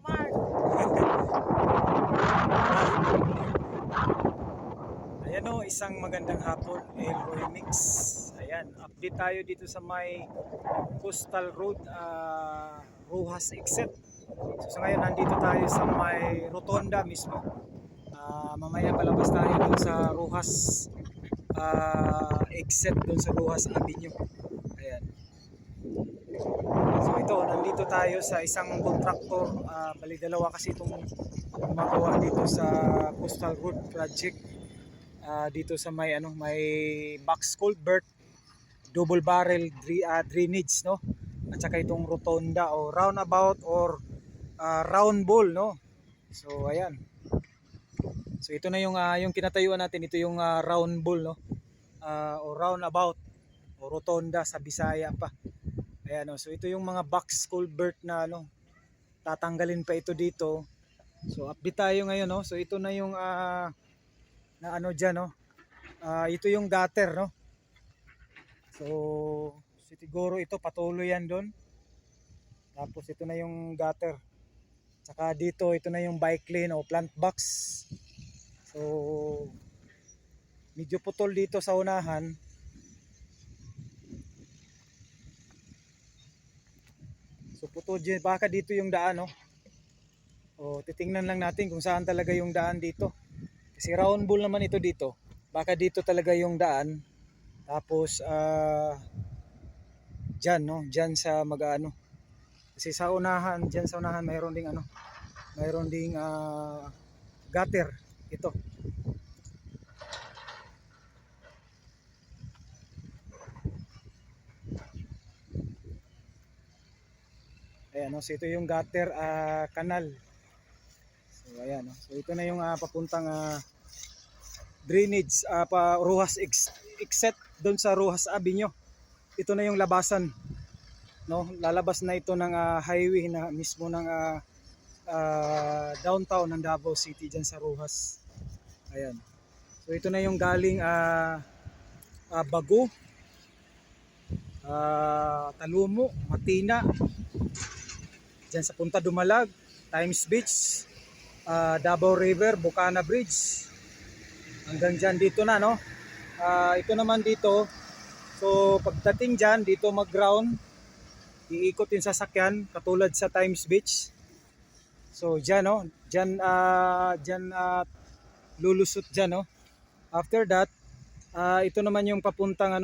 Mark. Ayan o, isang magandang hapon, Elroy Mix. Ayan, update tayo dito sa may Coastal Road, Rojas Exit. So sa ngayon, nandito tayo sa may Rotonda mismo. Mamaya palabas tayo dun sa Rojas Exit, dun sa Rojas Avenue. Ayan. So ito, nandito tayo sa isang contractor. Bali dalawa kasi itong gumagawa dito sa Coastal Road Project. Dito sa may box culvert, double barrel drainage, no, at saka itong rotonda o roundabout or round bowl, no. So ayan, so ito na yung kinatayuan natin. Ito yung round bowl, no, o roundabout o rotonda sa Bisaya pa. Ayan, no. So ito yung mga box culvert na tatanggalin pa ito dito. So update tayo ngayon, no. So ito na yung na dyan, no. Ito yung gutter, no. So siguro ito patuloy yan doon. Tapos ito na yung gutter. Tsaka dito, ito na yung bike lane o plant box. So medyo putol dito sa unahan. So putol dyan, baka dito yung daan, no. O titingnan lang natin kung saan talaga yung daan dito. Kasi round bowl naman ito dito. Baka dito talaga yung daan. Tapos dyan, no, dyan sa kasi sa unahan, dyan sa unahan mayroon ding gutter ito. Ayan, no, so ito yung gutter kanal. So ayan, no. So ito na yung papuntang drainage pa Rojas exit doon sa Rojas Avenue. Ito na yung labasan, no. Lalabas na ito ng highway na mismo ng downtown ng Davao City diyan sa Rojas. Ayan. So ito na yung galing Bago, Talumo, Matina, diyan sa Punta Dumalag, Times Beach, Davao River, Bocana Bridge. Hanggang diyan dito na, no. Ito naman dito. So pagdating diyan dito mag-ground, iikot yung sasakyan katulad sa Times Beach. So diyan, no, diyan lulusot diyan, no. After that, ito naman yung papuntang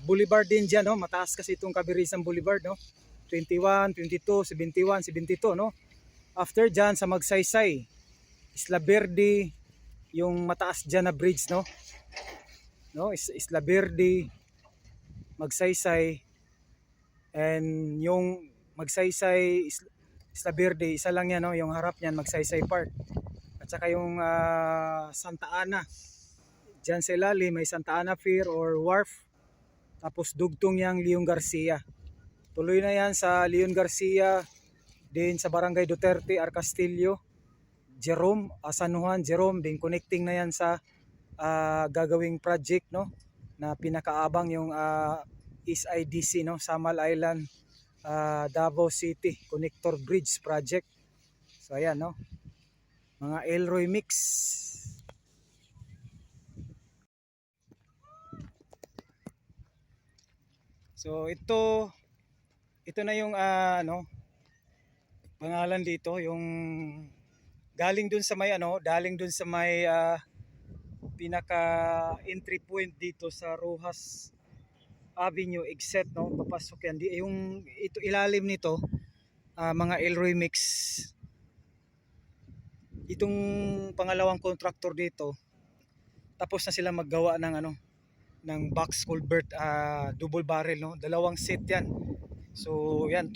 Boulevard din diyan, no. Mataas kasi itong Kabirisan Boulevard, no. 21, 22, 71, 72, no. After diyan sa Magsaysay, Isla Verde, yung mataas diyan na bridge, no. No, Isla Verde, Magsaysay, and yung Magsaysay, Isla Verde, isa lang yan, no, yung harap niyan Magsaysay Park. At saka yung Santa Ana, dyan sa ilalim may Santa Ana Pier or Wharf. Tapos dugtong yang Leon Garcia. Tuloy na yan sa Leon Garcia, din sa Barangay Duterte, Arcastillo, Jerome, San Juan, Jerome, din connecting na yan sa gagawing project, no, na pinakaabang yung SIDC, no, Samal Island Davao City Connector Bridge Project. So ayan, no, mga Elroy Mix. So ito na yung pangalan dito, yung galing dun sa may pinaka entry point dito sa Rojas Avenue exit, no. Papasok yan yung ito ilalim nito, mga Elroy Mix. Itong pangalawang contractor dito, tapos na sila maggawa ng box culvert, double barrel, no. Dalawang set yan. So yan,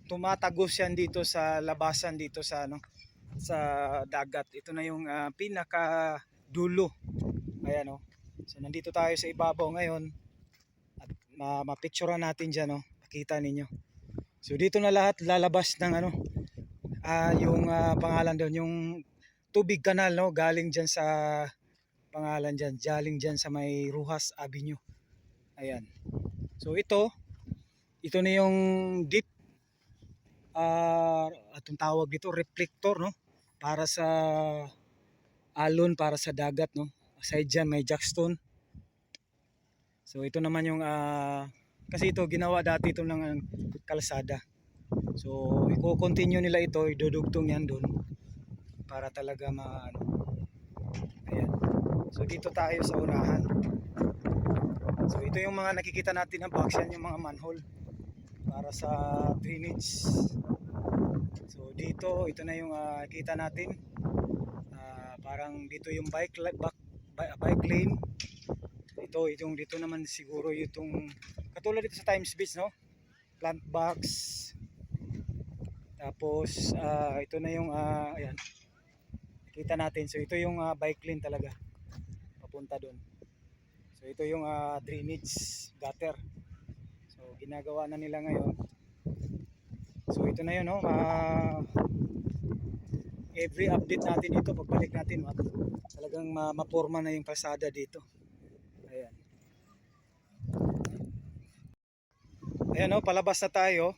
tumatagos yan dito sa labasan dito sa sa dagat. Ito na yung pinaka dulo. Ayan, no. So nandito tayo sa ibabaw ngayon at mapicturean natin diyan, no. Makita ninyo. So dito na lahat lalabas ng yung pangalan doon, yung tubig kanal, no, galing diyan sa pangalan diyan, galing diyan sa may Rojas Avenue. Ayan. So ito ito na yung deep atong tawag dito reflector, no, para sa alon, para sa dagat, no. Aside dyan may jackstone. So ito naman yung kasi ito ginawa dati ito ng kalsada. So i-continue nila ito, idudugtong yan doon para talaga ayan. So dito tayo sa unahan. So ito yung mga nakikita natin na box, yan yung mga manhole para sa drainage. So dito, ito na yung kita natin. Parang dito yung bike lane. Ito, itong dito naman siguro itong katulad dito sa Times Beach, no? Plant box. Tapos ito na yung ayan. Kita natin. So ito yung bike lane talaga. Papunta doon. So ito yung drainage gutter. So ginagawa na nila ngayon. So ito na yun, no? Every update natin dito, pagbalik natin, talagang maporma na yung kalsada dito. Ayan. Ayan, no? Palabas na tayo.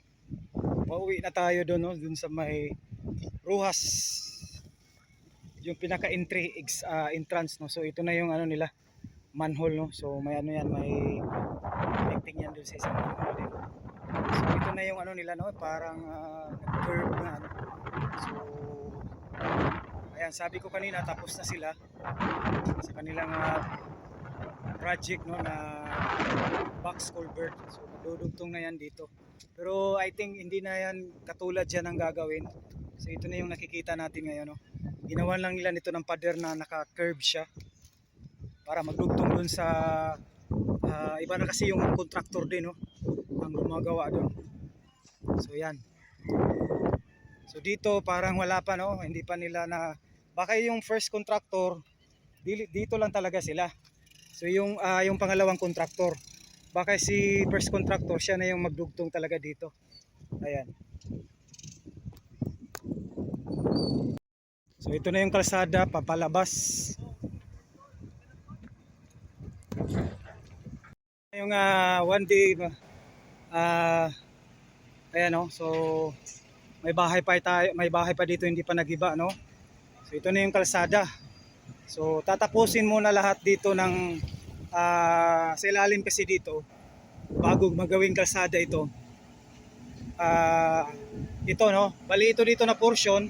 Pauwi na tayo doon, no? Doon sa may Ruhas. Yung pinaka entrance, no? So ito na yung ano nila, manhole, no? So may ano yan, may connecting yan doon sa isang manhole din. So ito na yung ano nila, no? Parang curve na ano. So ayan, sabi ko kanina tapos na sila sa kanilang project, no, na box culvert. So madudugtong na yan dito. Pero I think hindi na yan katulad yan ang gagawin. So ito na yung nakikita natin ngayon, no? Ginawan lang nila nito ng pader na naka-curve siya para magdugtong dun sa iba na kasi yung contractor din, no, ang gumagawa doon. So yan. So dito parang wala pa, no, hindi pa nila na, baka yung first contractor dito lang talaga sila. So yung pangalawang contractor, baka si first contractor siya na yung magdugtong talaga dito. Ayan. So ito na yung kalsada papalabas. Yung one day ayan, no. So may bahay pa dito hindi pa nagiba, no. So ito na yung kalsada. So tatapusin muna lahat dito ng sa ilalim kasi dito bago magawing kalsada ito. Ito, no, bali ito dito na portion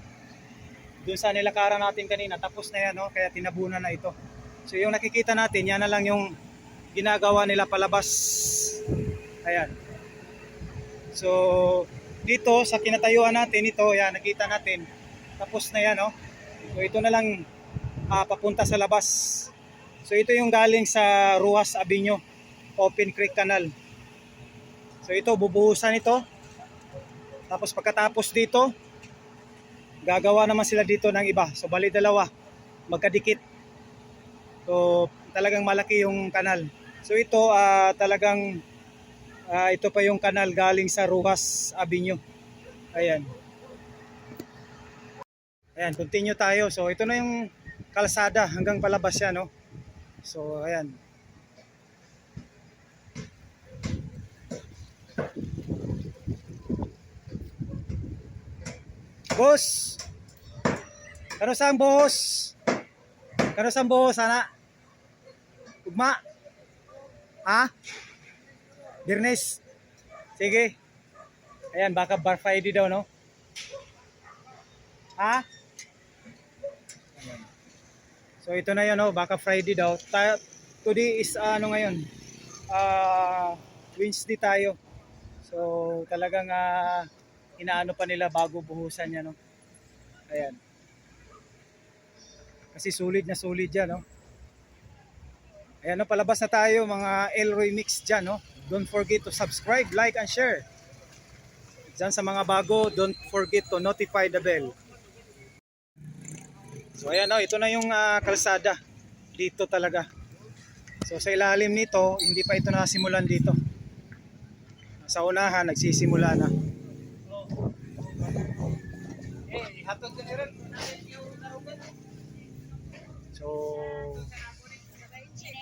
dun sa nilakaran natin kanina, tapos na yan, no, kaya tinabunan na ito. So yung nakikita natin, yan na lang yung ginagawa nila palabas. Ayan. So dito sa kinatayuan natin ito, yan nakita natin, tapos na yan, no. So ito na lang papunta sa labas. So ito yung galing sa Ruhas Avenue Open Creek Canal. So ito bubuhusan ito. Tapos pagkatapos dito, gagawa naman sila dito ng iba. So bali dalawa, magkadikit. So talagang malaki yung kanal. So ito talagang ito pa yung kanal galing sa Ruhas Avenue. Ayan. Ayan, continue tayo. So ito na yung kalsada hanggang palabas yan, no. So ayan. Boss. Kano sang boss? Kano sang boss ana? Ugma. Ha? Birnes. Sige. Ayan, baka bar Friday daw, no? Ha? Ayan. So ito na 'yon, no, baka Friday daw. Today is ano ngayon? Wednesday tayo. So talagang inaano pa nila bago buhusan niya, no. Ayan. Kasi sulit na sulit yan, no. Ayan, no, palabas na tayo mga Elroy Mix dyan, no. Don't forget to subscribe, like, and share. Dyan sa mga bago, don't forget to notify the bell. So ayan, no, ito na yung kalsada. Dito talaga. So sa ilalim nito, hindi pa ito nasimulan dito. Sa unahan, nagsisimula na. So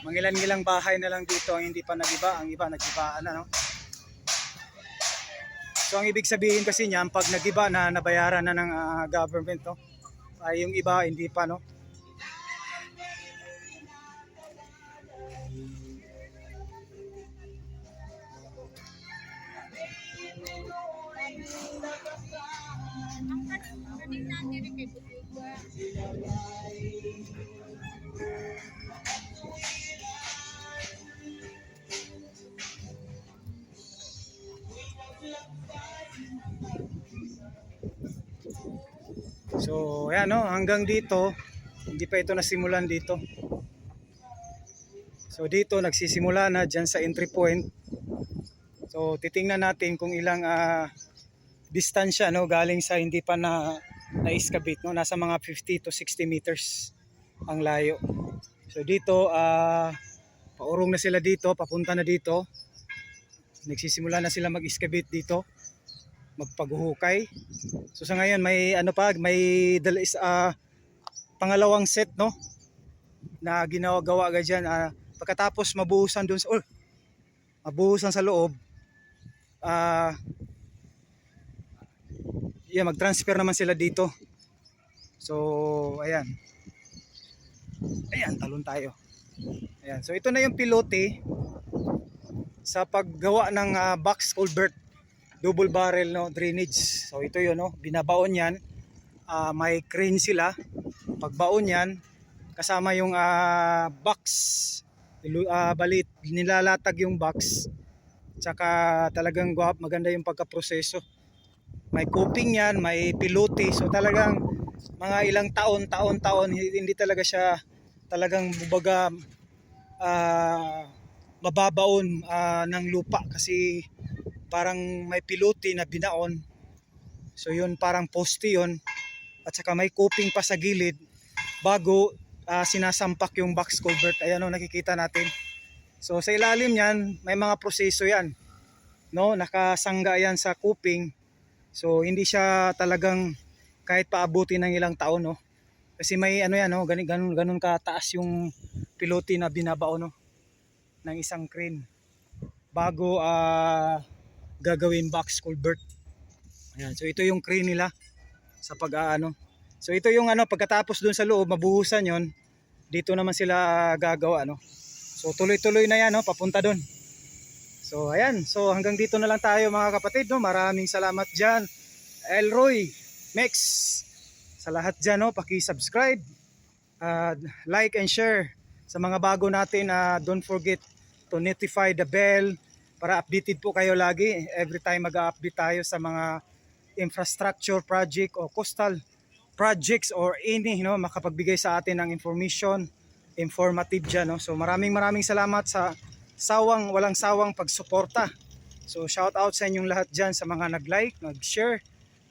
mangilan-ngilang bahay na lang dito ang hindi pa nagiba, ang iba nagibaan na, no. So ang ibig sabihin kasi niyan, pag nag-iba na nabayaran na ng government, no? Yung iba hindi pa, no? So ayan, no? Hanggang dito hindi pa ito nasimulan dito. So dito nagsisimula na dyan sa entry point. So titingnan natin kung ilang distansya, no, galing sa hindi pa na-excavate, no. Nasa mga 50 to 60 meters ang layo. So dito paurong na sila dito, papunta na dito. Nagsisimula na sila mag-excavate dito, magpaghuhukay. So sa ngayon may may pangalawang set, no, na ginagawa agad dyan. Pagkatapos mabuhusan dun mabuhusan sa loob, mag-transfer naman sila dito. So ayan, talon tayo. Ayan, so ito na yung pilote sa paggawa ng box culvert, double barrel, no, drainage. So ito yun, no, binabaon yan. May crane sila, pagbaon yan kasama yung box, balit nilalatag yung box, tsaka talagang maganda yung pagkaproseso. May coping yan, may pilote. So talagang mga ilang taon, hindi talaga siya talagang bubaga mababaon ng lupa, kasi parang may pilote na binaon. So yun, parang poste yun, at saka may coping pa sa gilid bago sinasampak yung box culvert. Ayan, o, nakikita natin. So sa ilalim yan may mga proseso yan, no, nakasangga yan sa coping. So hindi siya talagang kahit paabutin ng ilang taon, no, kasi may yan, no, ganun kataas yung pilote na binabaon, no, ng isang crane bago gagawin box culvert. Ayan, so ito yung crane nila sa so ito yung pagkatapos dun sa loob mabuhusan yon, dito naman sila gagawa, no. So tuloy-tuloy na yan, no, papunta dun. So ayan, so hanggang dito na lang tayo mga kapatid, no. Maraming salamat dyan, Elroy, Mex, sa lahat dyan, no. Paki-subscribe, like and share. Sa mga bago natin, don't forget to notify the bell para updated po kayo lagi every time mag-update tayo sa mga infrastructure project o coastal projects or any, no, makapagbigay sa atin ng informative dyan, no. So maraming salamat sa walang sawang pagsuporta. So shout out sa inyong lahat dyan, sa mga nag-like, nag-share,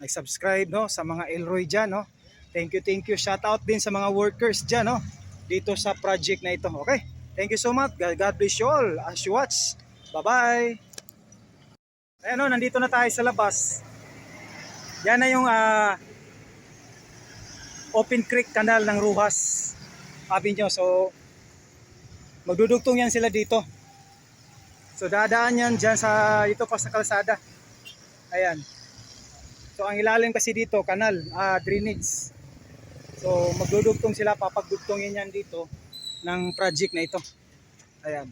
nag-subscribe, no, sa mga Elroy dyan, no. Thank you. Shout out din sa mga workers dyan, no, dito sa project na ito. Okay, thank you so much. God bless you all as you watch. Bye bye. Ayan, no, nandito na tayo sa labas. Yan na yung Open Creek Canal ng Ruhas Avenue. So magdudugtong yan sila dito. So dadaan yan dyan dito pa sa kalsada. Ayan. So ang ilalim kasi dito kanal, drainage. So magdudugtong sila, papagdugtongin yan dito ng project na ito. Ayan.